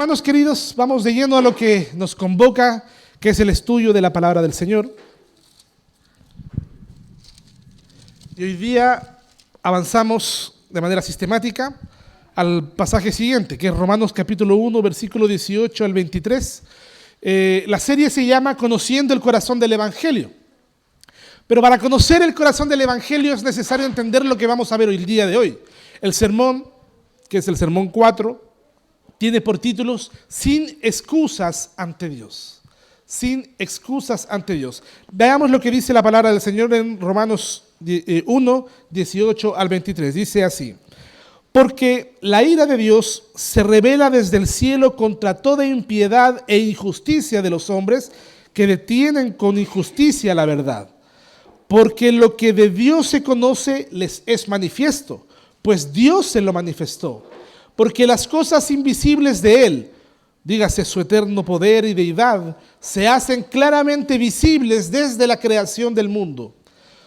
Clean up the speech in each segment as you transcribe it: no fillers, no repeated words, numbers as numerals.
Hermanos queridos, vamos de lleno a lo que nos convoca, que es el estudio de la palabra del Señor. Y hoy día avanzamos de manera sistemática al pasaje siguiente, que es Romanos capítulo 1, versículo 18 al 23. La serie se llama Conociendo el corazón del Evangelio. Pero para conocer el corazón del Evangelio es necesario entender lo que vamos a ver hoy, el día de hoy. El sermón, que es el sermón 4, tiene por títulos Sin excusas ante Dios. Sin excusas ante Dios. Veamos lo que dice la palabra del Señor en Romanos 1, 18 al 23. Dice así: porque la ira de Dios se revela desde el cielo contra toda impiedad e injusticia de los hombres que detienen con injusticia la verdad. Porque lo que de Dios se conoce les es manifiesto, pues Dios se lo manifestó. Porque las cosas invisibles de Él, dígase su eterno poder y deidad, se hacen claramente visibles desde la creación del mundo,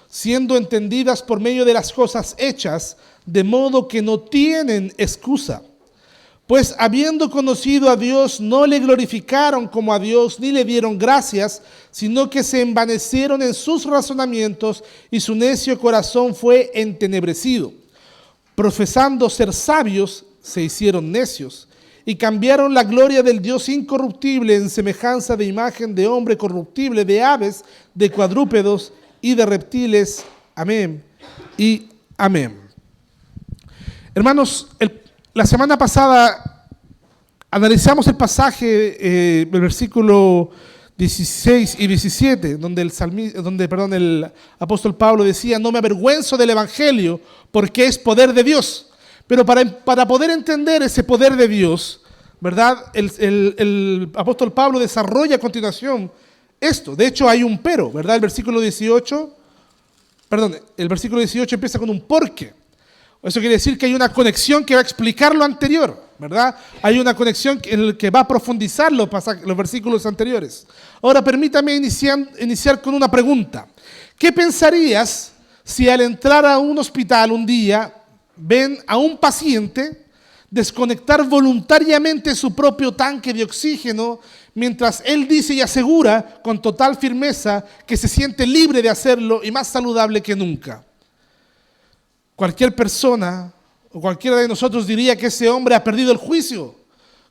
siendo entendidas por medio de las cosas hechas, de modo que no tienen excusa. Pues habiendo conocido a Dios, no le glorificaron como a Dios, ni le dieron gracias, sino que se envanecieron en sus razonamientos, y su necio corazón fue entenebrecido. Profesando ser sabios, se hicieron necios, y cambiaron la gloria del Dios incorruptible en semejanza de imagen de hombre corruptible, de aves, de cuadrúpedos y de reptiles. Amén y amén. Hermanos, la semana pasada analizamos el pasaje del versículo 16 y 17, donde el apóstol Pablo decía: no me avergüenzo del evangelio, porque es poder de Dios. Pero para poder entender ese poder de Dios, ¿verdad? El apóstol Pablo desarrolla a continuación esto. De hecho, hay un pero, ¿verdad? El versículo 18 empieza con un porque. Eso quiere decir que hay una conexión que va a explicar lo anterior, ¿verdad? Hay una conexión en la que va a profundizar los versículos anteriores. Ahora, permítame iniciar con una pregunta. ¿Qué pensarías si al entrar a un hospital un día ven a un paciente desconectar voluntariamente su propio tanque de oxígeno mientras él dice y asegura con total firmeza que se siente libre de hacerlo y más saludable que nunca? Cualquier persona o cualquiera de nosotros diría que ese hombre ha perdido el juicio.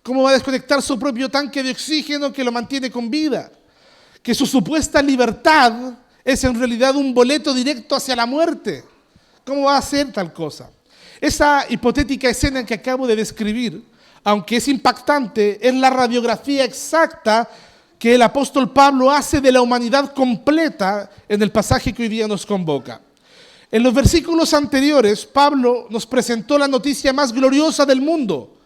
¿Cómo va a desconectar su propio tanque de oxígeno que lo mantiene con vida? Que su supuesta libertad es en realidad un boleto directo hacia la muerte. ¿Cómo va a hacer tal cosa? Esa hipotética escena que acabo de describir, aunque es impactante, es la radiografía exacta que el apóstol Pablo hace de la humanidad completa en el pasaje que hoy día nos convoca. En los versículos anteriores, Pablo nos presentó la noticia más gloriosa del mundo.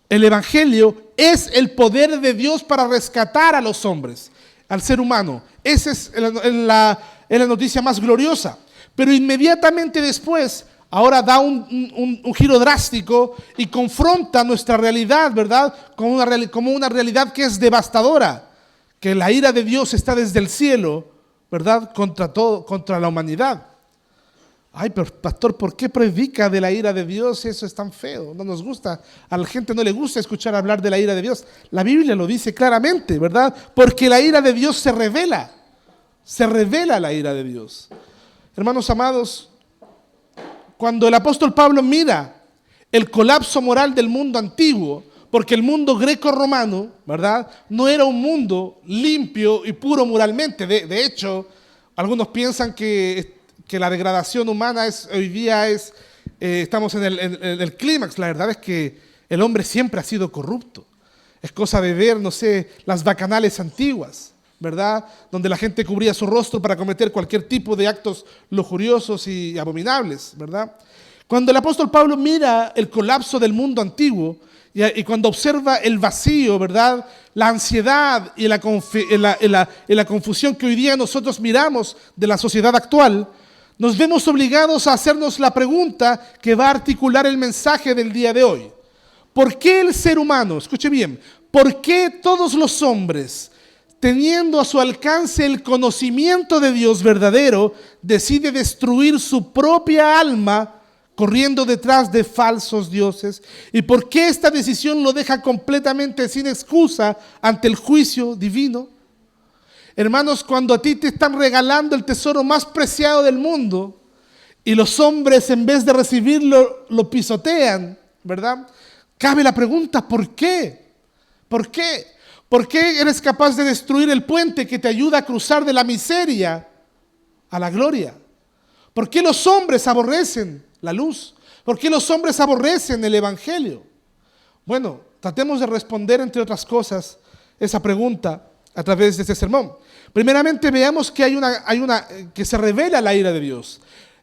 El evangelio es el poder de Dios para rescatar a los hombres, al ser humano. Esa es la noticia más gloriosa. Pero inmediatamente después, ahora da un giro drástico y confronta nuestra realidad, ¿verdad? Como una realidad que es devastadora, que la ira de Dios está desde el cielo, ¿verdad? Contra la humanidad. Ay, pero pastor, ¿por qué predica de la ira de Dios? Eso es tan feo, no nos gusta. A la gente no le gusta escuchar hablar de la ira de Dios. La Biblia lo dice claramente, ¿verdad? Porque la ira de Dios se revela la ira de Dios. Hermanos amados, cuando el apóstol Pablo mira el colapso moral del mundo antiguo, porque el mundo greco-romano, ¿verdad?, no era un mundo limpio y puro moralmente. De hecho, algunos piensan que la degradación humana hoy día estamos en el clímax. La verdad es que el hombre siempre ha sido corrupto. Es cosa de ver, no sé, las bacanales antiguas, ¿verdad?, donde la gente cubría su rostro para cometer cualquier tipo de actos lujuriosos y abominables, ¿verdad? Cuando el apóstol Pablo mira el colapso del mundo antiguo y cuando observa el vacío, ¿verdad?, la ansiedad y la confusión que hoy día nosotros miramos de la sociedad actual, nos vemos obligados a hacernos la pregunta que va a articular el mensaje del día de hoy. ¿Por qué el ser humano, escuche bien, por qué todos los hombres, teniendo a su alcance el conocimiento de Dios verdadero, decide destruir su propia alma corriendo detrás de falsos dioses? ¿Y por qué esta decisión lo deja completamente sin excusa ante el juicio divino? Hermanos, cuando a ti te están regalando el tesoro más preciado del mundo y los hombres en vez de recibirlo lo pisotean, ¿verdad? Cabe la pregunta, ¿por qué? ¿Por qué? ¿Por qué eres capaz de destruir el puente que te ayuda a cruzar de la miseria a la gloria? ¿Por qué los hombres aborrecen la luz? ¿Por qué los hombres aborrecen el evangelio? Bueno, tratemos de responder, entre otras cosas, esa pregunta a través de este sermón. Primeramente, veamos que que se revela la ira de Dios.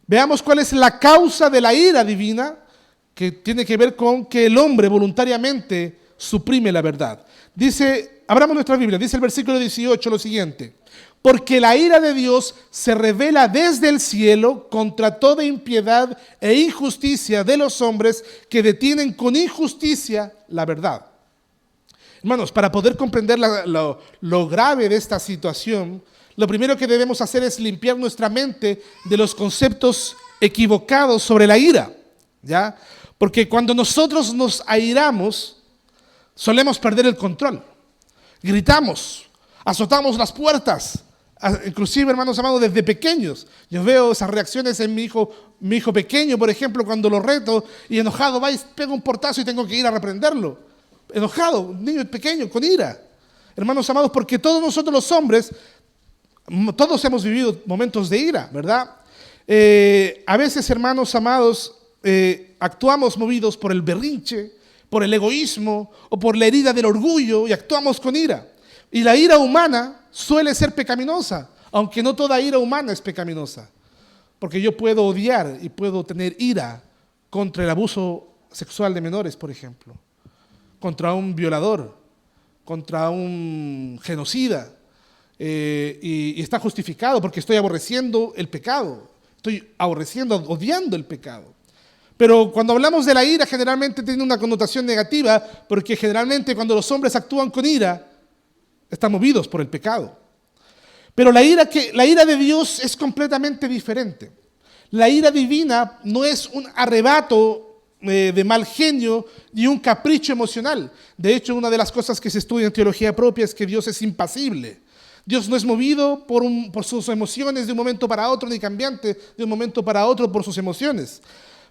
Veamos cuál es la causa de la ira divina, que tiene que ver con que el hombre voluntariamente suprime la verdad. Dice, abramos nuestra Biblia, dice el versículo 18 lo siguiente: porque la ira de Dios se revela desde el cielo contra toda impiedad e injusticia de los hombres que detienen con injusticia la verdad. Hermanos, para poder comprender lo grave de esta situación, lo primero que debemos hacer es limpiar nuestra mente de los conceptos equivocados sobre la ira, ¿ya? Porque cuando nosotros nos airamos, solemos perder el control. Gritamos, azotamos las puertas. Inclusive, hermanos amados, desde pequeños, yo veo esas reacciones en mi hijo pequeño, por ejemplo, cuando lo reto y enojado va y pega un portazo y tengo que ir a reprenderlo. Enojado, un niño pequeño, con ira. Hermanos amados, porque todos nosotros los hombres, todos hemos vivido momentos de ira, ¿verdad? A veces, hermanos amados, actuamos movidos por el berrinche, por el egoísmo o por la herida del orgullo y actuamos con ira. Y la ira humana suele ser pecaminosa, aunque no toda ira humana es pecaminosa. Porque yo puedo odiar y puedo tener ira contra el abuso sexual de menores, por ejemplo, contra un violador, contra un genocida, y está justificado porque estoy aborreciendo el pecado, estoy odiando el pecado. Pero cuando hablamos de la ira, generalmente tiene una connotación negativa, porque generalmente cuando los hombres actúan con ira, están movidos por el pecado. Pero la ira de Dios es completamente diferente. La ira divina no es un arrebato de mal genio ni un capricho emocional. De hecho, una de las cosas que se estudia en teología propia es que Dios es impasible. Dios no es movido por sus emociones de un momento para otro, ni cambiante de un momento para otro por sus emociones,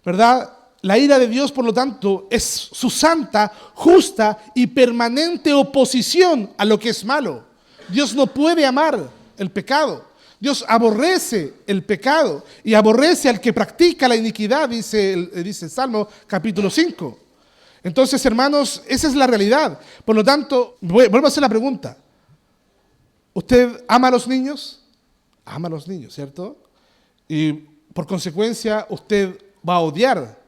¿verdad? La ira de Dios, por lo tanto, es su santa, justa y permanente oposición a lo que es malo. Dios no puede amar el pecado. Dios aborrece el pecado y aborrece al que practica la iniquidad, dice el Salmo capítulo 5. Entonces, hermanos, esa es la realidad. Por lo tanto, vuelvo a hacer la pregunta. ¿Usted ama a los niños? Ama a los niños, ¿cierto? Y por consecuencia, usted va a odiar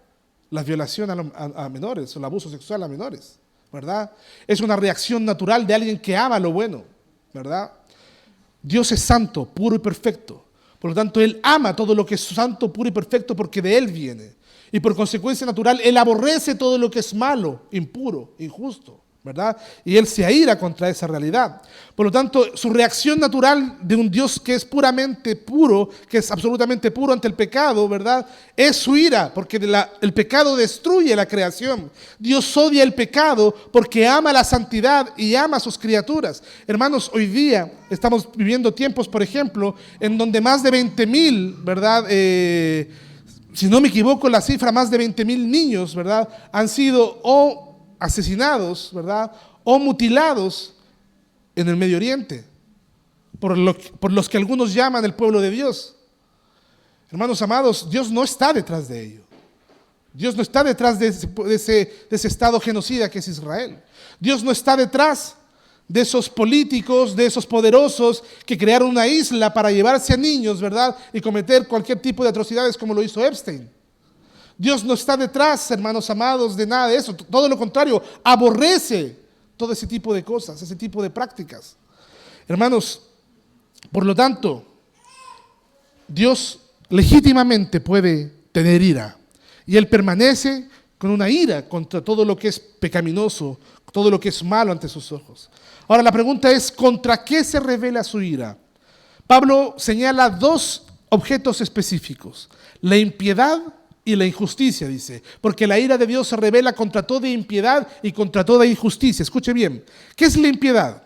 la violación a menores o el abuso sexual a menores, ¿verdad? Es una reacción natural de alguien que ama lo bueno, ¿verdad? Dios es santo, puro y perfecto. Por lo tanto, Él ama todo lo que es santo, puro y perfecto porque de Él viene. Y por consecuencia natural, Él aborrece todo lo que es malo, impuro, injusto, ¿verdad? Y Él se aira contra esa realidad. Por lo tanto, su reacción natural de un Dios que es puramente puro, que es absolutamente puro ante el pecado, ¿verdad? Es su ira, porque el pecado destruye la creación. Dios odia el pecado porque ama la santidad y ama a sus criaturas. Hermanos, hoy día estamos viviendo tiempos, por ejemplo, en donde más de 20,000, ¿verdad? Si no me equivoco, la cifra, más de 20,000 niños, ¿verdad? Han sido o asesinados, ¿verdad? O mutilados en el Medio Oriente, por los que algunos llaman el pueblo de Dios. Hermanos amados, Dios no está detrás de ello. Dios no está detrás de ese estado genocida que es Israel. Dios no está detrás de esos políticos, de esos poderosos que crearon una isla para llevarse a niños, ¿verdad? Y cometer cualquier tipo de atrocidades como lo hizo Epstein. Dios no está detrás, hermanos amados, de nada de eso. Todo lo contrario, aborrece todo ese tipo de cosas, ese tipo de prácticas. Hermanos, por lo tanto, Dios legítimamente puede tener ira. Y Él permanece con una ira contra todo lo que es pecaminoso, todo lo que es malo ante sus ojos. Ahora la pregunta es, ¿contra qué se revela su ira? Pablo señala dos objetos específicos: la impiedad y la injusticia, dice, porque la ira de Dios se revela contra toda impiedad y contra toda injusticia. Escuche bien, ¿qué es la impiedad?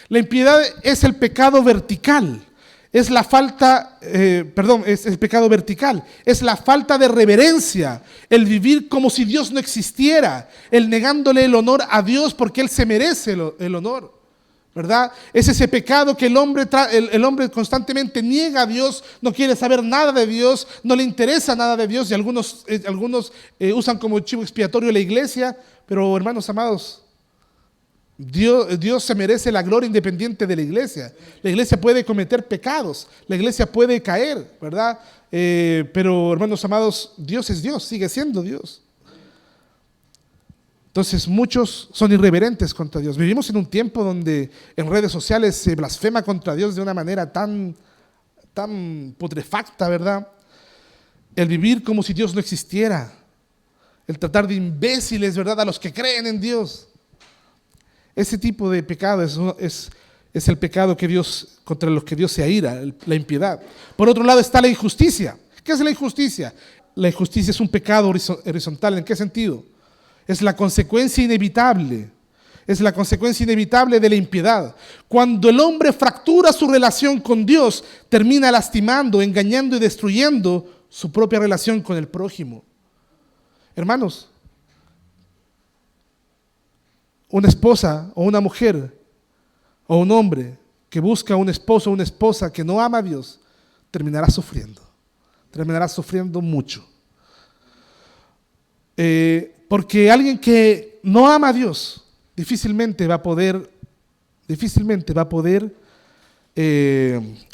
La impiedad es el pecado vertical, es la falta, es el pecado vertical, es la falta de reverencia, el vivir como si Dios no existiera, el negándole el honor a Dios porque Él se merece el honor, ¿verdad? Es ese pecado que el hombre constantemente niega a Dios, no quiere saber nada de Dios, no le interesa nada de Dios, y algunos usan como chivo expiatorio la iglesia, pero hermanos amados, Dios se merece la gloria independiente de la iglesia. La iglesia puede cometer pecados, la iglesia puede caer, ¿verdad? Pero hermanos amados, Dios es Dios, sigue siendo Dios. Entonces muchos son irreverentes contra Dios. Vivimos en un tiempo donde en redes sociales se blasfema contra Dios de una manera tan putrefacta, ¿verdad? El vivir como si Dios no existiera, el tratar de imbéciles, ¿verdad?, a los que creen en Dios. Ese tipo de pecado es el pecado contra los que Dios se aira, la impiedad. Por otro lado está la injusticia. ¿Qué es la injusticia? La injusticia es un pecado horizontal. ¿En qué sentido? Es la consecuencia inevitable. Es la consecuencia inevitable de la impiedad. Cuando el hombre fractura su relación con Dios, termina lastimando, engañando y destruyendo su propia relación con el prójimo. Hermanos, una esposa o una mujer o un hombre que busca un esposo o una esposa que no ama a Dios, terminará sufriendo mucho. Porque alguien que no ama a Dios difícilmente va a poder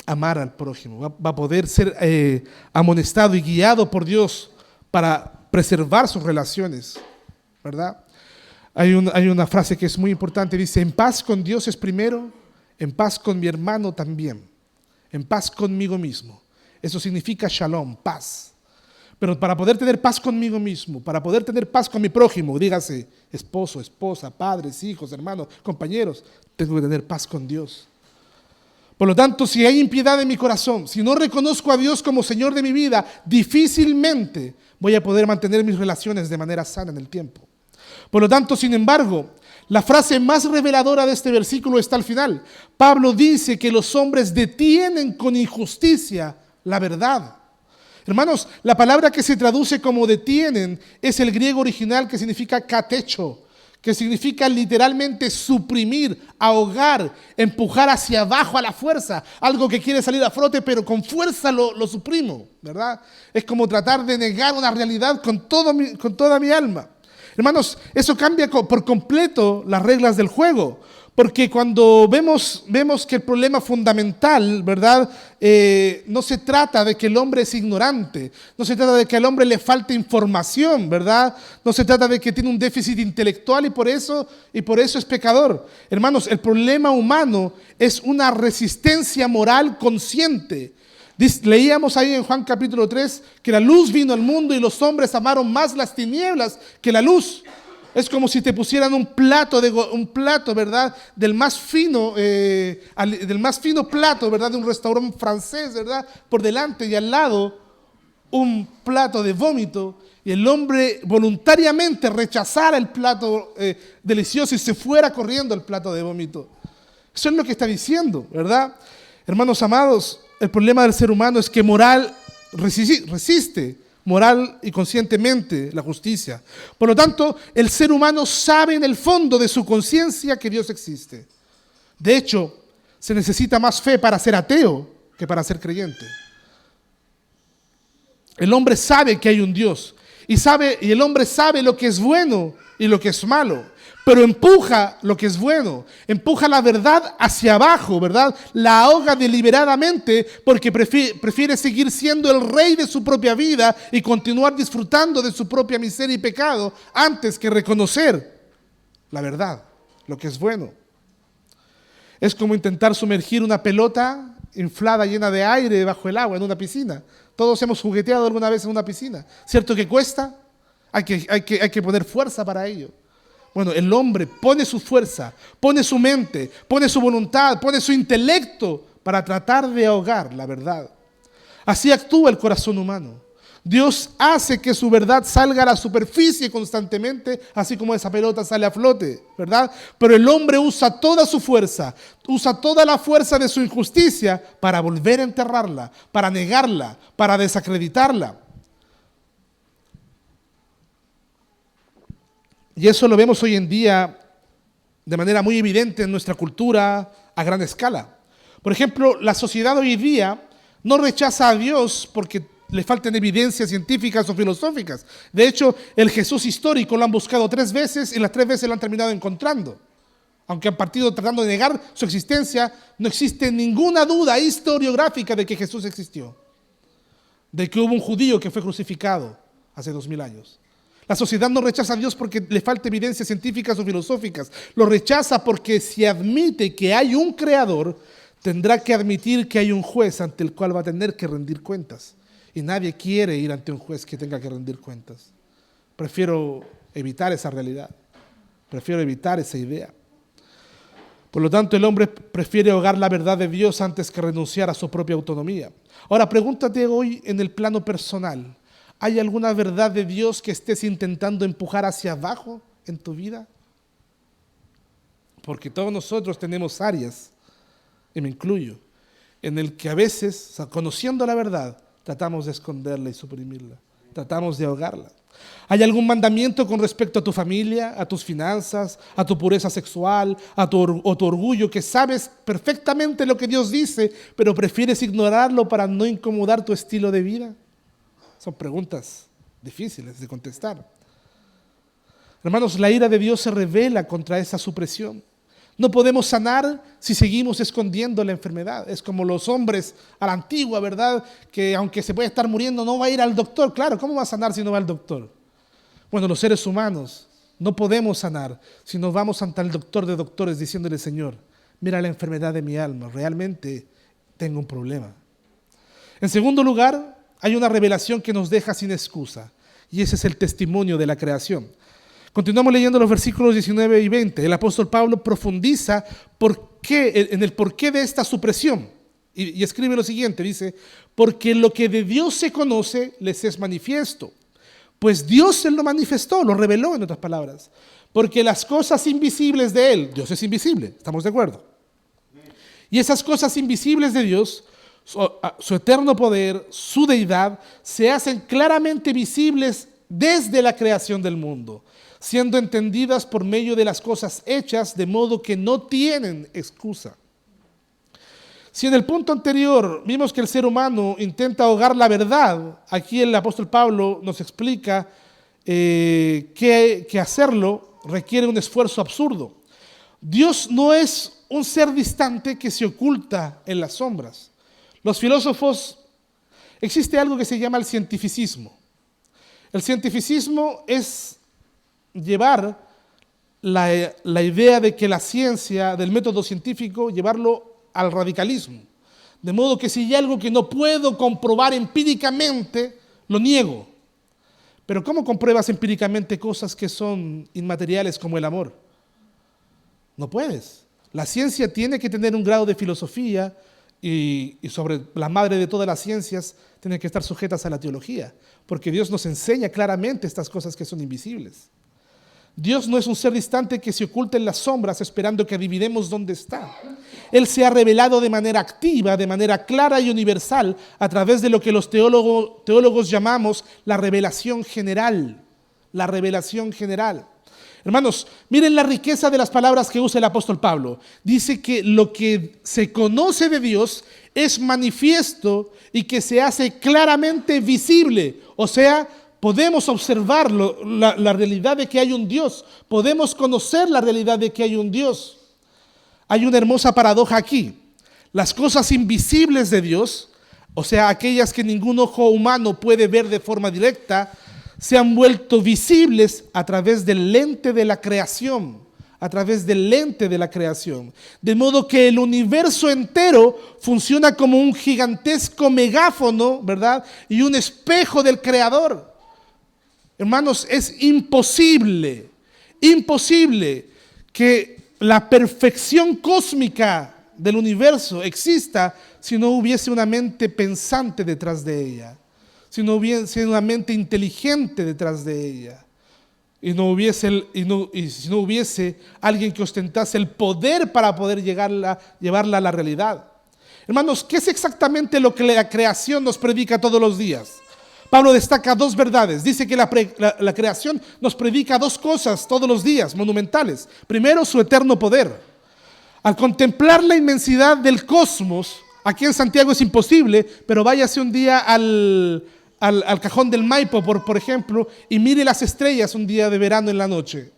amar al prójimo, va a poder ser amonestado y guiado por Dios para preservar sus relaciones, ¿verdad? Hay una frase que es muy importante, dice: en paz con Dios es primero, en paz con mi hermano también, en paz conmigo mismo. Eso significa shalom, paz. Pero para poder tener paz conmigo mismo, para poder tener paz con mi prójimo, dígase esposo, esposa, padres, hijos, hermanos, compañeros, tengo que tener paz con Dios. Por lo tanto, si hay impiedad en mi corazón, si no reconozco a Dios como Señor de mi vida, difícilmente voy a poder mantener mis relaciones de manera sana en el tiempo. Por lo tanto, sin embargo, la frase más reveladora de este versículo está al final. Pablo dice que los hombres detienen con injusticia la verdad. Hermanos, la palabra que se traduce como detienen es el griego original que significa katecho, que significa literalmente suprimir, ahogar, empujar hacia abajo a la fuerza, algo que quiere salir a flote pero con fuerza lo suprimo, ¿verdad? Es como tratar de negar una realidad con toda mi alma. Hermanos, eso cambia por completo las reglas del juego, porque cuando vemos que el problema fundamental, ¿verdad? No se trata de que el hombre es ignorante, no se trata de que al hombre le falte información, ¿verdad? No se trata de que tiene un déficit intelectual y por eso es pecador. Hermanos, el problema humano es una resistencia moral consciente. Leíamos ahí en Juan capítulo 3 que la luz vino al mundo y los hombres amaron más las tinieblas que la luz. Es como si te pusieran un plato, ¿verdad? Del más fino plato, ¿verdad? De un restaurante francés, ¿verdad? Por delante y al lado un plato de vómito, y el hombre voluntariamente rechazara el plato delicioso y se fuera corriendo al plato de vómito. Eso es lo que está diciendo, ¿verdad? Hermanos amados, el problema del ser humano es que resiste moral y conscientemente la justicia. Por lo tanto, el ser humano sabe en el fondo de su conciencia que Dios existe. De hecho, se necesita más fe para ser ateo que para ser creyente. El hombre sabe que hay un Dios y el hombre sabe lo que es bueno y lo que es malo, pero empuja lo que es bueno, empuja la verdad hacia abajo, ¿verdad? La ahoga deliberadamente porque prefiere seguir siendo el rey de su propia vida y continuar disfrutando de su propia miseria y pecado antes que reconocer la verdad, lo que es bueno. Es como intentar sumergir una pelota inflada llena de aire bajo el agua en una piscina. Todos hemos jugueteado alguna vez en una piscina. ¿Cierto que cuesta? Hay que poner fuerza para ello. Bueno, el hombre pone su fuerza, pone su mente, pone su voluntad, pone su intelecto para tratar de ahogar la verdad. Así actúa el corazón humano. Dios hace que su verdad salga a la superficie constantemente, así como esa pelota sale a flote, ¿verdad? Pero el hombre usa toda su fuerza, usa toda la fuerza de su injusticia para volver a enterrarla, para negarla, para desacreditarla. Y eso lo vemos hoy en día de manera muy evidente en nuestra cultura a gran escala. Por ejemplo, la sociedad hoy día no rechaza a Dios porque le faltan evidencias científicas o filosóficas. De hecho, el Jesús histórico lo han buscado 3 veces y las 3 veces lo han terminado encontrando. Aunque han partido tratando de negar su existencia, no existe ninguna duda historiográfica de que Jesús existió, de que hubo un judío que fue crucificado hace 2000 años. La sociedad no rechaza a Dios porque le falta evidencias científicas o filosóficas. Lo rechaza porque si admite que hay un creador, tendrá que admitir que hay un juez ante el cual va a tener que rendir cuentas. Y nadie quiere ir ante un juez que tenga que rendir cuentas. Prefiero evitar esa realidad. Prefiero evitar esa idea. Por lo tanto, el hombre prefiere ahogar la verdad de Dios antes que renunciar a su propia autonomía. Ahora, pregúntate hoy en el plano personal. ¿Hay alguna verdad de Dios que estés intentando empujar hacia abajo en tu vida? Porque todos nosotros tenemos áreas, y me incluyo, en el que a veces, conociendo la verdad, tratamos de esconderla y suprimirla. Tratamos de ahogarla. ¿Hay algún mandamiento con respecto a tu familia, a tus finanzas, a tu pureza sexual, a tu orgullo, que sabes perfectamente lo que Dios dice, pero prefieres ignorarlo para no incomodar tu estilo de vida? Son preguntas difíciles de contestar. Hermanos, la ira de Dios se revela contra esa supresión. No podemos sanar si seguimos escondiendo la enfermedad. Es como los hombres a la antigua, ¿verdad? Que aunque se puede estar muriendo, no va a ir al doctor. Claro, ¿cómo va a sanar si no va al doctor? Bueno, los seres humanos no podemos sanar si no vamos ante el doctor de doctores diciéndole: Señor, mira la enfermedad de mi alma, realmente tengo un problema. En segundo lugar, hay una revelación que nos deja sin excusa, y ese es el testimonio de la creación. Continuamos leyendo los versículos 19 y 20. El apóstol Pablo profundiza en el porqué de esta supresión. Y escribe lo siguiente, dice: porque lo que de Dios se conoce les es manifiesto. Pues Dios se lo manifestó, lo reveló, en otras palabras. Porque las cosas invisibles de Él, Dios es invisible, ¿estamos de acuerdo? Y esas cosas invisibles de Dios, su eterno poder, su deidad, se hacen claramente visibles desde la creación del mundo, siendo entendidas por medio de las cosas hechas, de modo que no tienen excusa. Si en el punto anterior vimos que el ser humano intenta ahogar la verdad, aquí el apóstol Pablo nos explica que hacerlo requiere un esfuerzo absurdo. Dios no es un ser distante que se oculta en las sombras. Los filósofos, existe algo que se llama el cientificismo. El cientificismo es llevar la idea de que la ciencia, del método científico, llevarlo al radicalismo. De modo que si hay algo que no puedo comprobar empíricamente, lo niego. Pero ¿cómo compruebas empíricamente cosas que son inmateriales como el amor? No puedes. La ciencia tiene que tener un grado de filosofía y sobre la madre de todas las ciencias tienen que estar sujetas a la teología, porque Dios nos enseña claramente estas cosas que son invisibles. Dios no es un ser distante que se oculta en las sombras esperando que adivinemos dónde está. Él se ha revelado de manera activa, de manera clara y universal a través de lo que los teólogos llamamos la revelación general. La revelación general. Hermanos, miren la riqueza de las palabras que usa el apóstol Pablo. Dice que lo que se conoce de Dios es manifiesto y que se hace claramente visible. O sea, podemos observarlo, la realidad de que hay un Dios. Podemos conocer la realidad de que hay un Dios. Hay una hermosa paradoja aquí. Las cosas invisibles de Dios, o sea, aquellas que ningún ojo humano puede ver de forma directa, se han vuelto visibles a través del lente de la creación. A través del lente de la creación. De modo que el universo entero funciona como un gigantesco megáfono, ¿verdad? Y un espejo del Creador. Hermanos, es imposible que la perfección cósmica del universo exista si no hubiese una mente pensante detrás de ella. si no hubiese una mente inteligente detrás de ella, y si no hubiese alguien que ostentase el poder para poder llevarla a la realidad. Hermanos, ¿qué es exactamente lo que la creación nos predica todos los días? Pablo destaca dos verdades. Dice que la creación nos predica dos cosas todos los días, monumentales. Primero, su eterno poder. Al contemplar la inmensidad del cosmos, aquí en Santiago es imposible, pero váyase un día al Cajón del Maipo, por ejemplo, y mire las estrellas un día de verano en la noche.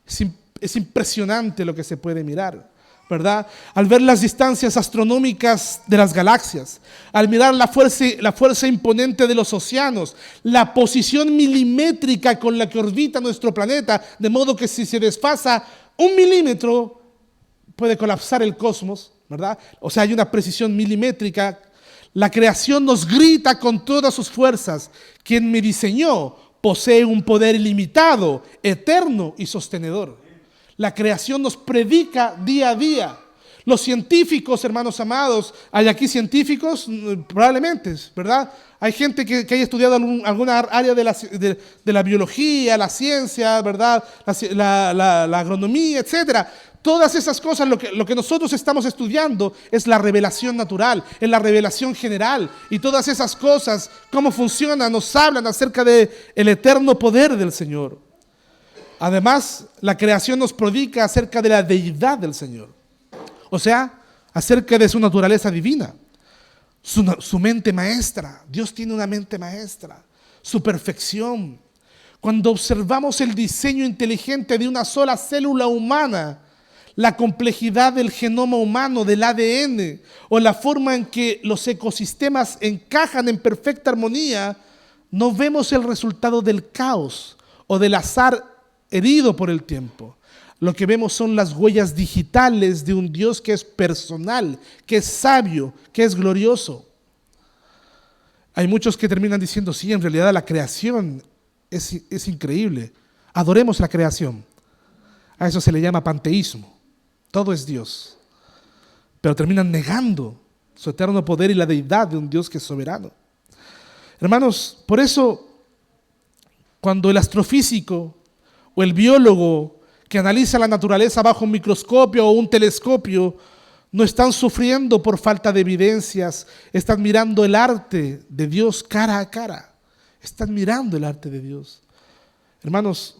Es impresionante lo que se puede mirar, ¿verdad? Al ver las distancias astronómicas de las galaxias, al mirar la fuerza imponente de los océanos, la posición milimétrica con la que orbita nuestro planeta, de modo que si se desfasa 1 milímetro, puede colapsar el cosmos, ¿verdad? O sea, hay una precisión milimétrica. La creación nos grita con todas sus fuerzas: quien me diseñó posee un poder ilimitado, eterno y sostenedor. La creación nos predica día a día. Los científicos, hermanos amados, ¿hay aquí científicos? Probablemente, ¿verdad? Hay gente que haya estudiado alguna área de la biología, la ciencia, ¿verdad? La agronomía, etcétera. Todas esas cosas, lo que nosotros estamos estudiando es la revelación natural, es la revelación general. Y todas esas cosas, cómo funcionan, nos hablan acerca del eterno poder del Señor. Además, la creación nos predica acerca de la deidad del Señor. O sea, acerca de su naturaleza divina, su mente maestra. Dios tiene una mente maestra, su perfección. Cuando observamos el diseño inteligente de una sola célula humana, la complejidad del genoma humano, del ADN, o la forma en que los ecosistemas encajan en perfecta armonía, no vemos el resultado del caos o del azar herido por el tiempo. Lo que vemos son las huellas digitales de un Dios que es personal, que es sabio, que es glorioso. Hay muchos que terminan diciendo: sí, en realidad la creación es increíble. Adoremos la creación. A eso se le llama panteísmo. Todo es Dios. Pero terminan negando su eterno poder y la deidad de un Dios que es soberano. Hermanos, por eso, cuando el astrofísico o el biólogo que analiza la naturaleza bajo un microscopio o un telescopio no están sufriendo por falta de evidencias, están mirando el arte de Dios cara a cara. Están mirando el arte de Dios. Hermanos,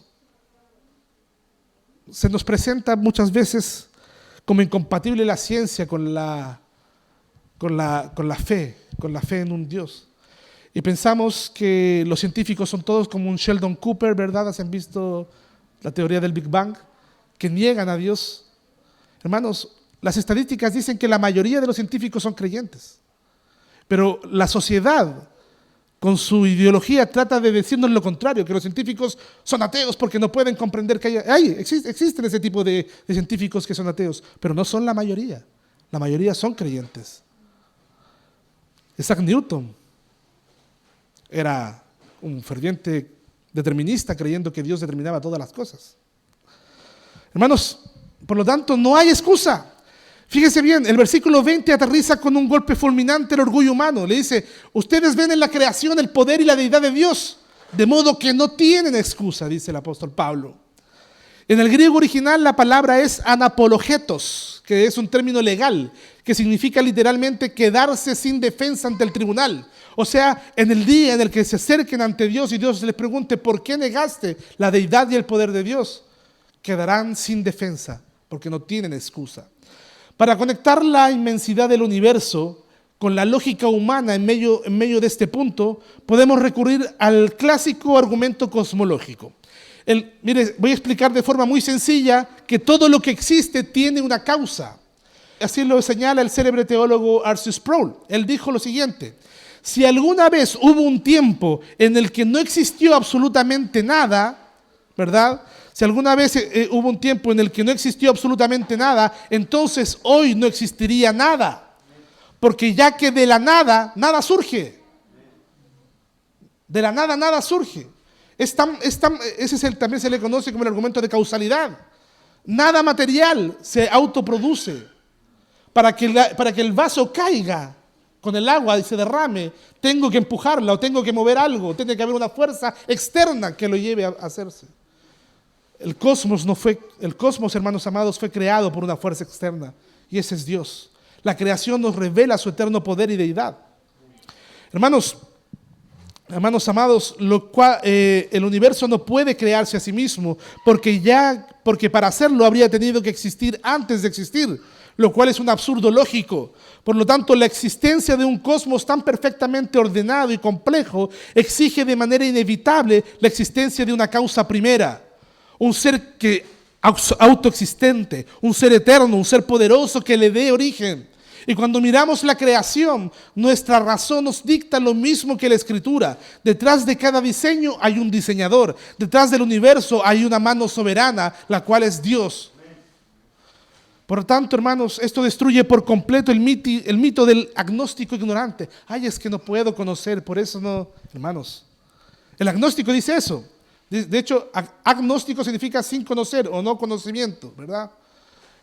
se nos presenta muchas veces como incompatible la ciencia con la fe en un Dios. Y pensamos que los científicos son todos como un Sheldon Cooper, ¿verdad? ¿Han visto la teoría del Big Bang? Que niegan a Dios. Hermanos, las estadísticas dicen que la mayoría de los científicos son creyentes. Pero la sociedad, con su ideología, trata de decirnos lo contrario, que los científicos son ateos porque no pueden comprender que existen ese tipo de científicos que son ateos, pero no son la mayoría. La mayoría son creyentes. Isaac Newton era un ferviente determinista, creyendo que Dios determinaba todas las cosas. Hermanos, por lo tanto, no hay excusa. Fíjense bien, el versículo 20 aterriza con un golpe fulminante el orgullo humano. Le dice: ustedes ven en la creación el poder y la deidad de Dios, de modo que no tienen excusa, dice el apóstol Pablo. En el griego original la palabra es anapologetos, que es un término legal, que significa literalmente quedarse sin defensa ante el tribunal. O sea, en el día en el que se acerquen ante Dios y Dios les pregunte: ¿por qué negaste la deidad y el poder de Dios? Quedarán sin defensa, porque no tienen excusa. Para conectar la inmensidad del universo con la lógica humana en medio de este punto, podemos recurrir al clásico argumento cosmológico. Mire, voy a explicar de forma muy sencilla que todo lo que existe tiene una causa. Así lo señala el célebre teólogo R.C. Sproul. Él dijo lo siguiente: si alguna vez hubo un tiempo en el que no existió absolutamente nada, ¿verdad? Si alguna vez hubo un tiempo en el que no existió absolutamente nada, entonces hoy no existiría nada. Porque ya que de la nada, nada surge. De la nada, nada surge. También se le conoce como el argumento de causalidad. Nada material se autoproduce. Para que el vaso caiga, con el agua y se derrame, tengo que empujarla o tengo que mover algo, tiene que haber una fuerza externa que lo lleve a hacerse. El cosmos, hermanos amados, fue creado por una fuerza externa y ese es Dios. La creación nos revela su eterno poder y deidad. Hermanos amados, el universo no puede crearse a sí mismo porque para hacerlo habría tenido que existir antes de existir, lo cual es un absurdo lógico. Por lo tanto, la existencia de un cosmos tan perfectamente ordenado y complejo exige de manera inevitable la existencia de una causa primera, un ser autoexistente, un ser eterno, un ser poderoso que le dé origen. Y cuando miramos la creación, nuestra razón nos dicta lo mismo que la Escritura. Detrás de cada diseño hay un diseñador. Detrás del universo hay una mano soberana, la cual es Dios. Por lo tanto, hermanos, esto destruye por completo el mito del agnóstico ignorante. Ay, es que no puedo conocer, por eso no. Hermanos, el agnóstico dice eso. De hecho, agnóstico significa sin conocer o no conocimiento, ¿verdad?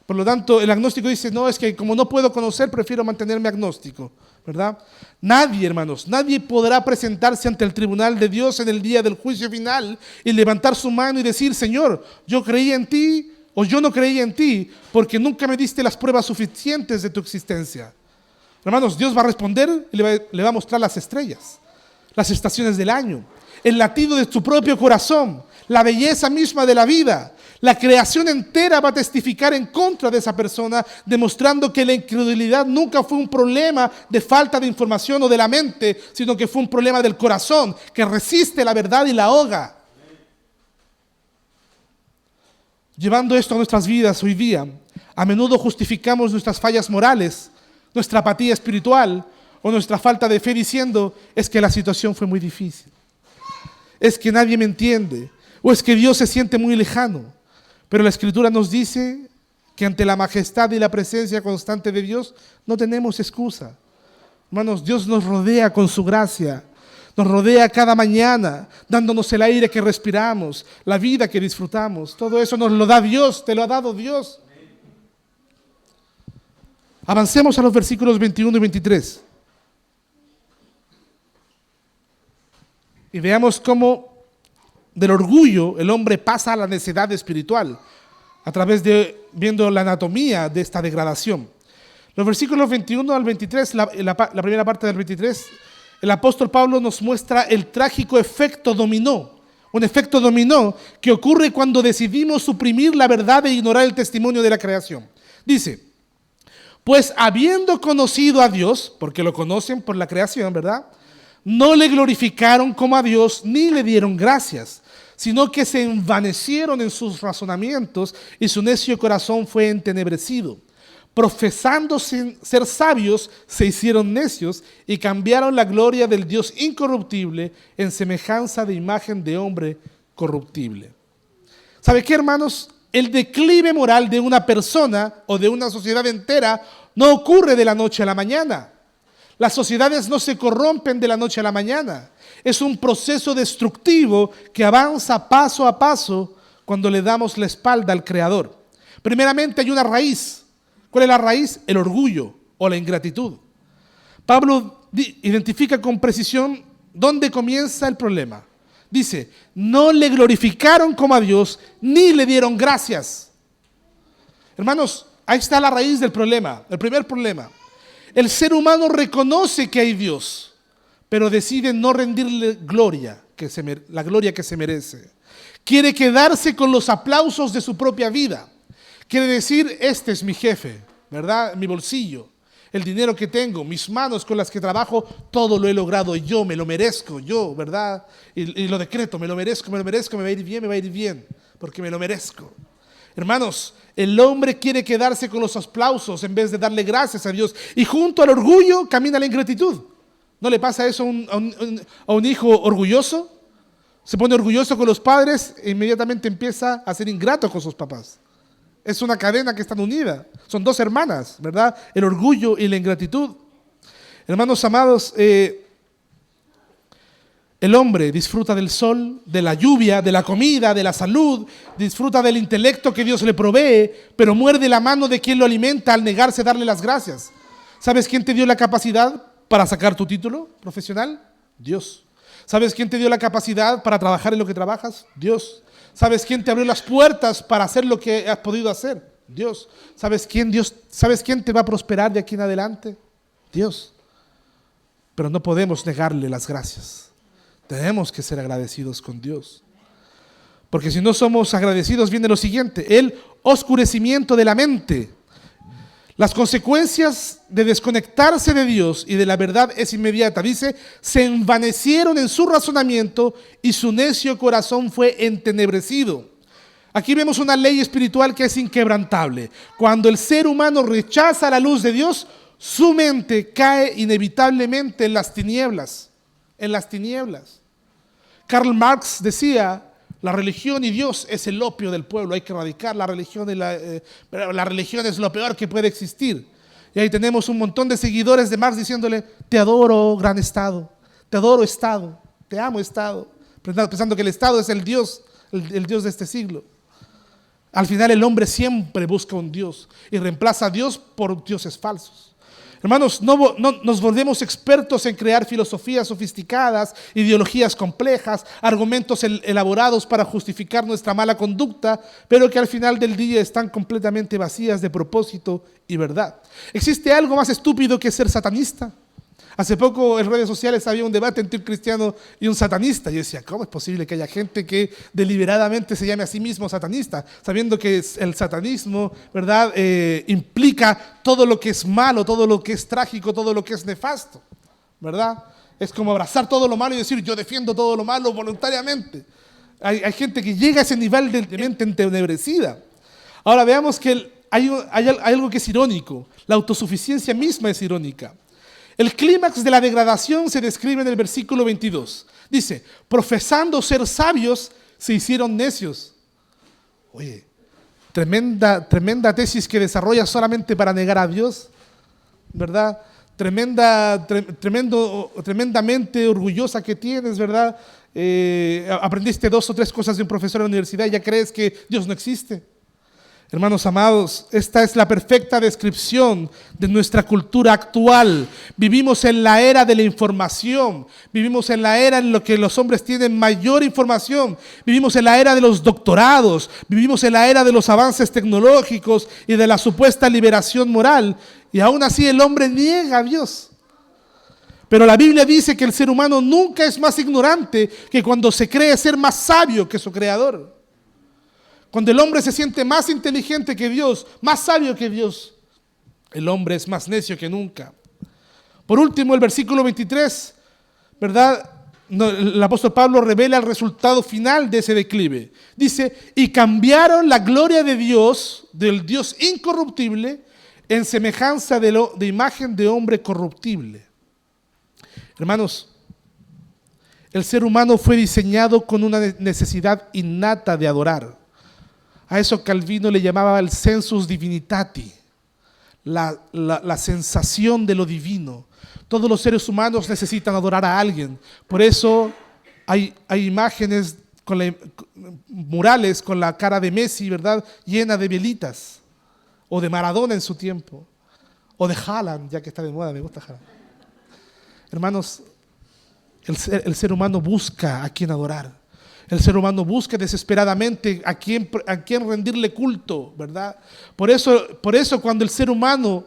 Por lo tanto, el agnóstico dice, no, es que como no puedo conocer, prefiero mantenerme agnóstico, ¿verdad? Nadie, hermanos, nadie podrá presentarse ante el tribunal de Dios en el día del juicio final y levantar su mano y decir, Señor, yo creí en ti o yo no creí en ti porque nunca me diste las pruebas suficientes de tu existencia. Hermanos, Dios va a responder y le va a mostrar las estrellas, las estaciones del año, el latido de tu propio corazón, la belleza misma de la vida. La creación entera va a testificar en contra de esa persona, demostrando que la incredulidad nunca fue un problema de falta de información o de la mente, sino que fue un problema del corazón, que resiste la verdad y la ahoga. Llevando esto a nuestras vidas hoy día, a menudo justificamos nuestras fallas morales, nuestra apatía espiritual o nuestra falta de fe diciendo, es que la situación fue muy difícil, es que nadie me entiende, o es que Dios se siente muy lejano. Pero la Escritura nos dice que ante la majestad y la presencia constante de Dios no tenemos excusa. Hermanos, Dios nos rodea con su gracia, nos rodea cada mañana, dándonos el aire que respiramos, la vida que disfrutamos. Todo eso nos lo da Dios, te lo ha dado Dios. Avancemos a los versículos 21 y 23. Y veamos cómo del orgullo el hombre pasa a la necedad espiritual a través de viendo la anatomía de esta degradación. Los versículos 21 al 23, la primera parte del 23, el apóstol Pablo nos muestra el trágico efecto dominó, un efecto dominó que ocurre cuando decidimos suprimir la verdad e ignorar el testimonio de la creación. Dice, pues habiendo conocido a Dios, porque lo conocen por la creación, ¿verdad? No le glorificaron como a Dios ni le dieron gracias, sino que se envanecieron en sus razonamientos y su necio corazón fue entenebrecido. Profesando ser sabios, se hicieron necios y cambiaron la gloria del Dios incorruptible en semejanza de imagen de hombre corruptible. ¿Sabe qué, hermanos? El declive moral de una persona o de una sociedad entera no ocurre de la noche a la mañana. Las sociedades no se corrompen de la noche a la mañana. Es un proceso destructivo que avanza paso a paso cuando le damos la espalda al Creador. Primeramente hay una raíz. ¿Cuál es la raíz? El orgullo o la ingratitud. Pablo identifica con precisión dónde comienza el problema. Dice, no le glorificaron como a Dios, ni le dieron gracias. Hermanos, ahí está la raíz del problema, el primer problema. El ser humano reconoce que hay Dios, pero decide no rendirle la gloria que se merece. Quiere quedarse con los aplausos de su propia vida. Quiere decir, este es mi jefe, ¿verdad? Mi bolsillo, el dinero que tengo, mis manos con las que trabajo, todo lo he logrado, yo me lo merezco, yo, ¿verdad? Y lo decreto, me lo merezco, me va a ir bien, porque me lo merezco. Hermanos, el hombre quiere quedarse con los aplausos en vez de darle gracias a Dios. Y junto al orgullo camina la ingratitud. ¿No le pasa eso a un hijo orgulloso? Se pone orgulloso con los padres e inmediatamente empieza a ser ingrato con sus papás. Es una cadena que están unidas. Son dos hermanas, ¿verdad? El orgullo y la ingratitud. Hermanos amados, el hombre disfruta del sol, de la lluvia, de la comida, de la salud, disfruta del intelecto que Dios le provee, pero muerde la mano de quien lo alimenta al negarse a darle las gracias. ¿Sabes quién te dio la capacidad para sacar tu título profesional? Dios. ¿Sabes quién te dio la capacidad para trabajar en lo que trabajas? Dios. ¿Sabes quién te abrió las puertas para hacer lo que has podido hacer? Dios. ¿Sabes quién te va a prosperar de aquí en adelante? Dios. Pero no podemos negarle las gracias. Tenemos que ser agradecidos con Dios. Porque si no somos agradecidos, viene lo siguiente: el oscurecimiento de la mente. Las consecuencias de desconectarse de Dios y de la verdad es inmediata. Dice, se envanecieron en su razonamiento y su necio corazón fue entenebrecido. Aquí vemos una ley espiritual que es inquebrantable. Cuando el ser humano rechaza la luz de Dios, su mente cae inevitablemente en las tinieblas. En las tinieblas. Karl Marx decía, la religión y Dios es el opio del pueblo, hay que erradicar la religión. La religión es lo peor que puede existir. Y ahí tenemos un montón de seguidores de Marx diciéndole, te adoro, gran Estado, te adoro, Estado, te amo, Estado, pensando que el Estado es el Dios de este siglo. Al final el hombre siempre busca un Dios y reemplaza a Dios por dioses falsos. Hermanos, no nos volvemos expertos en crear filosofías sofisticadas, ideologías complejas, argumentos elaborados para justificar nuestra mala conducta, pero que al final del día están completamente vacías de propósito y verdad. ¿Existe algo más estúpido que ser satanista? Hace poco en redes sociales había un debate entre un cristiano y un satanista. Yo decía, ¿cómo es posible que haya gente que deliberadamente se llame a sí mismo satanista? Sabiendo que el satanismo, ¿verdad? Implica todo lo que es malo, todo lo que es trágico, todo lo que es nefasto, ¿verdad? Es como abrazar todo lo malo y decir, yo defiendo todo lo malo voluntariamente. Hay gente que llega a ese nivel de mente entenebrecida. Ahora veamos que hay algo que es irónico. La autosuficiencia misma es irónica. El clímax de la degradación se describe en el versículo 22. Dice, profesando ser sabios, se hicieron necios. Oye, tremenda tesis que desarrolla solamente para negar a Dios, ¿verdad? Tremendamente orgullosa que tienes, ¿verdad? Aprendiste 2 o 3 cosas de un profesor en la universidad y ya crees que Dios no existe. Hermanos amados, esta es la perfecta descripción de nuestra cultura actual. Vivimos en la era de la información, vivimos en la era en la que los hombres tienen mayor información, vivimos en la era de los doctorados, vivimos en la era de los avances tecnológicos y de la supuesta liberación moral, y aún así el hombre niega a Dios. Pero la Biblia dice que el ser humano nunca es más ignorante que cuando se cree ser más sabio que su creador. Cuando el hombre se siente más inteligente que Dios, más sabio que Dios, el hombre es más necio que nunca. Por último, el versículo 23, ¿verdad? El apóstol Pablo revela el resultado final de ese declive. Dice, y cambiaron la gloria de Dios, del Dios incorruptible, en semejanza de imagen de hombre corruptible. Hermanos, el ser humano fue diseñado con una necesidad innata de adorar. A eso Calvino le llamaba el sensus divinitati, la sensación de lo divino. Todos los seres humanos necesitan adorar a alguien. Por eso hay imágenes murales con la cara de Messi, ¿verdad? Llena de velitas. O de Maradona en su tiempo. O de Haaland, ya que está de moda, me gusta Haaland. Hermanos, el ser humano busca a quien adorar. El ser humano busca desesperadamente a quién rendirle culto, ¿verdad? Por eso cuando el ser humano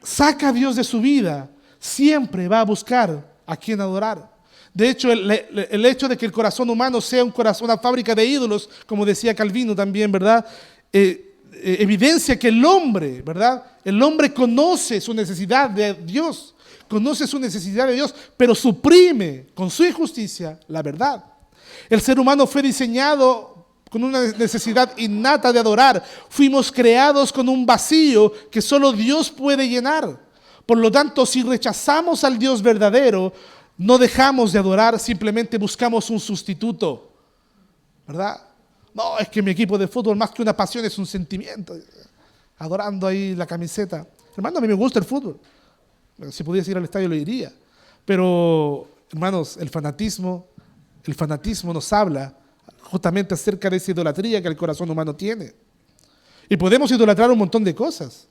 saca a Dios de su vida, siempre va a buscar a quien adorar. De hecho, el hecho de que el corazón humano sea una fábrica de ídolos, como decía Calvino también, ¿verdad? Evidencia que el hombre, ¿verdad? El hombre conoce su necesidad de Dios, pero suprime con su injusticia la verdad. El ser humano fue diseñado con una necesidad innata de adorar. Fuimos creados con un vacío que solo Dios puede llenar. Por lo tanto, si rechazamos al Dios verdadero, no dejamos de adorar, simplemente buscamos un sustituto, ¿verdad? No, es que mi equipo de fútbol más que una pasión es un sentimiento. Adorando ahí la camiseta. Hermano, a mí me gusta el fútbol. Si pudiese ir al estadio lo iría. Pero, hermanos, el fanatismo nos habla justamente acerca de esa idolatría que el corazón humano tiene. Y podemos idolatrar un montón de cosas.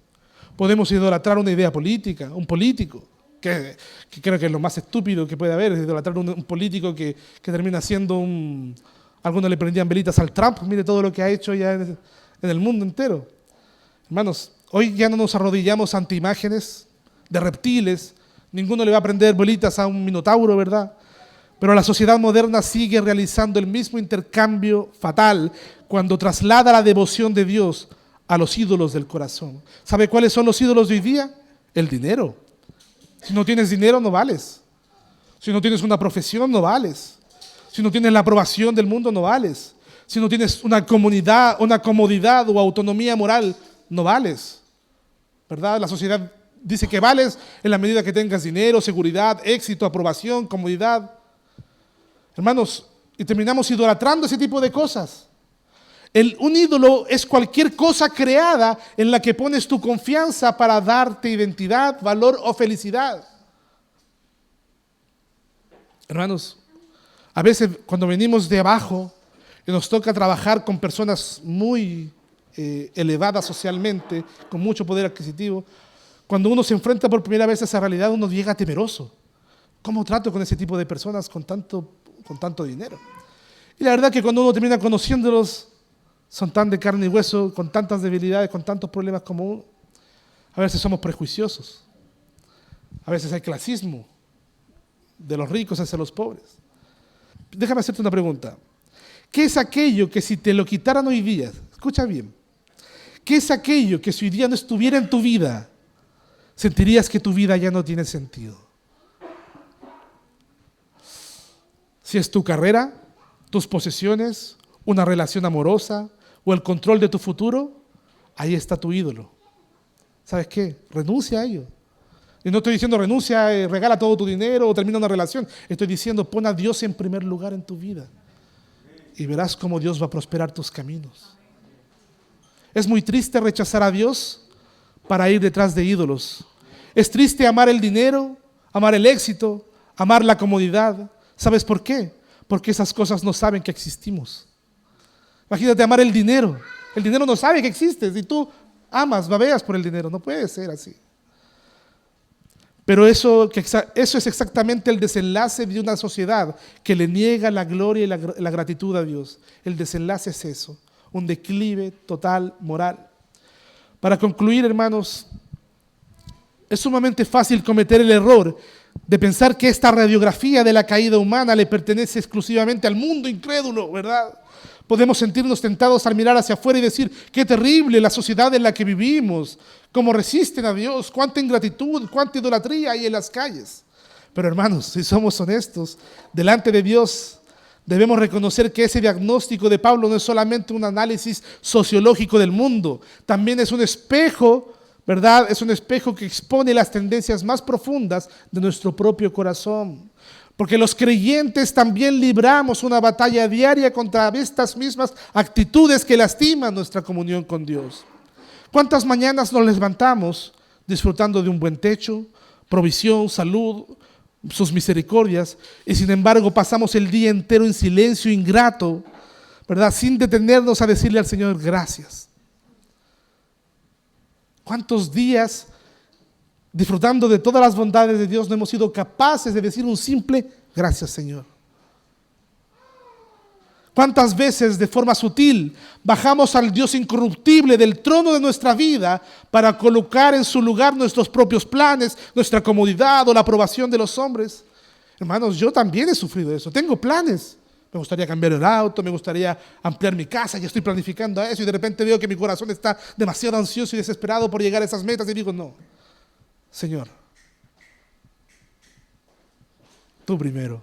Podemos idolatrar una idea política, un político. que creo que es lo más estúpido que puede haber, es idolatrar a un político que termina siendo algunos le prendían velitas al Trump, mire todo lo que ha hecho ya en el mundo entero. Hermanos, hoy ya no nos arrodillamos ante imágenes de reptiles, ninguno le va a prender velitas a un minotauro, ¿verdad? Pero la sociedad moderna sigue realizando el mismo intercambio fatal cuando traslada la devoción de Dios a los ídolos del corazón. ¿Sabe cuáles son los ídolos de hoy día? El dinero. Si no tienes dinero, no vales. Si no tienes una profesión, no vales. Si no tienes la aprobación del mundo, no vales. Si no tienes una comodidad o autonomía moral, no vales. ¿Verdad? La sociedad dice que vales en la medida que tengas dinero, seguridad, éxito, aprobación, comodidad. Hermanos, y terminamos idolatrando ese tipo de cosas. Un ídolo es cualquier cosa creada en la que pones tu confianza para darte identidad, valor o felicidad. Hermanos, a veces cuando venimos de abajo y nos toca trabajar con personas muy elevadas socialmente, con mucho poder adquisitivo, cuando uno se enfrenta por primera vez a esa realidad, uno llega temeroso. ¿Cómo trato con ese tipo de personas con tanto dinero? Y la verdad que cuando uno termina conociéndolos, son tan de carne y hueso, con tantas debilidades, con tantos problemas como uno. A veces somos prejuiciosos. A veces hay clasismo de los ricos hacia los pobres. Déjame hacerte una pregunta. ¿Qué es aquello que si te lo quitaran hoy día, escucha bien, qué es aquello que si hoy día no estuviera en tu vida, sentirías que tu vida ya no tiene sentido? Si es tu carrera, tus posesiones, una relación amorosa o el control de tu futuro, ahí está tu ídolo. ¿Sabes qué? Renuncia a ello. Y no estoy diciendo renuncia, regala todo tu dinero o termina una relación. Estoy diciendo pon a Dios en primer lugar en tu vida. Y verás cómo Dios va a prosperar tus caminos. Es muy triste rechazar a Dios para ir detrás de ídolos. Es triste amar el dinero, amar el éxito, amar la comodidad. ¿Sabes por qué? Porque esas cosas no saben que existimos. Imagínate amar el dinero. El dinero no sabe que existes y tú amas, babeas por el dinero. No puede ser así. Pero eso es exactamente el desenlace de una sociedad que le niega la gloria y la gratitud a Dios. El desenlace es eso, un declive total moral. Para concluir, hermanos, es sumamente fácil cometer el error de pensar que esta radiografía de la caída humana le pertenece exclusivamente al mundo incrédulo, ¿verdad? Podemos sentirnos tentados al mirar hacia afuera y decir, qué terrible la sociedad en la que vivimos, cómo resisten a Dios, cuánta ingratitud, cuánta idolatría hay en las calles. Pero hermanos, si somos honestos, delante de Dios debemos reconocer que ese diagnóstico de Pablo no es solamente un análisis sociológico del mundo, también es un espejo, ¿verdad? Es un espejo que expone las tendencias más profundas de nuestro propio corazón. Porque los creyentes también libramos una batalla diaria contra estas mismas actitudes que lastiman nuestra comunión con Dios. ¿Cuántas mañanas nos levantamos disfrutando de un buen techo, provisión, salud, sus misericordias, y sin embargo pasamos el día entero en silencio ingrato, ¿verdad? Sin detenernos a decirle al Señor gracias? ¿Cuántos días disfrutando de todas las bondades de Dios no hemos sido capaces de decir un simple gracias, Señor? ¿Cuántas veces de forma sutil bajamos al Dios incorruptible del trono de nuestra vida para colocar en su lugar nuestros propios planes, nuestra comodidad o la aprobación de los hombres? Hermanos, yo también he sufrido eso. Tengo planes. Me gustaría cambiar el auto, me gustaría ampliar mi casa, ya estoy planificando eso y de repente veo que mi corazón está demasiado ansioso y desesperado por llegar a esas metas y digo, no, Señor, tú primero.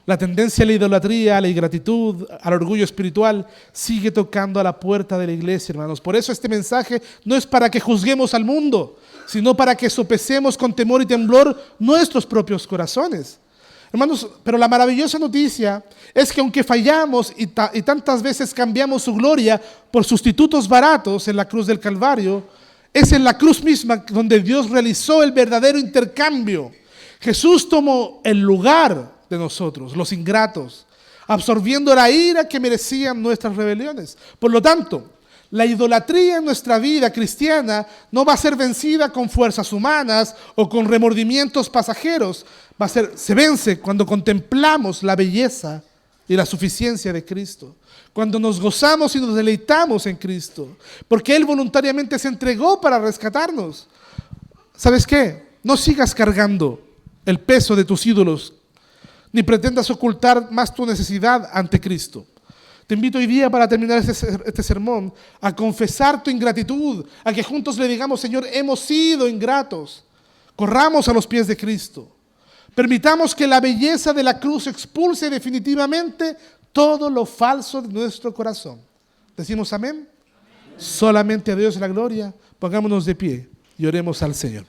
La tendencia a la idolatría, a la ingratitud, al orgullo espiritual sigue tocando a la puerta de la iglesia, hermanos. Por eso este mensaje no es para que juzguemos al mundo, sino para que sopesemos con temor y temblor nuestros propios corazones. Hermanos, pero la maravillosa noticia es que aunque fallamos y tantas veces cambiamos su gloria por sustitutos baratos en la cruz del Calvario, es en la cruz misma donde Dios realizó el verdadero intercambio. Jesús tomó el lugar de nosotros, los ingratos, absorbiendo la ira que merecían nuestras rebeliones. Por lo tanto, La idolatría en nuestra vida cristiana no va a ser vencida con fuerzas humanas o con remordimientos pasajeros. Se vence cuando contemplamos la belleza y la suficiencia de Cristo. Cuando nos gozamos y nos deleitamos en Cristo. Porque Él voluntariamente se entregó para rescatarnos. ¿Sabes qué? No sigas cargando el peso de tus ídolos, ni pretendas ocultar más tu necesidad ante Cristo. Te invito hoy día, para terminar este sermón, a confesar tu ingratitud, a que juntos le digamos: Señor, hemos sido ingratos. Corramos a los pies de Cristo. Permitamos que la belleza de la cruz expulse definitivamente todo lo falso de nuestro corazón. ¿Decimos amén? Solamente a Dios la gloria. Pongámonos de pie y oremos al Señor.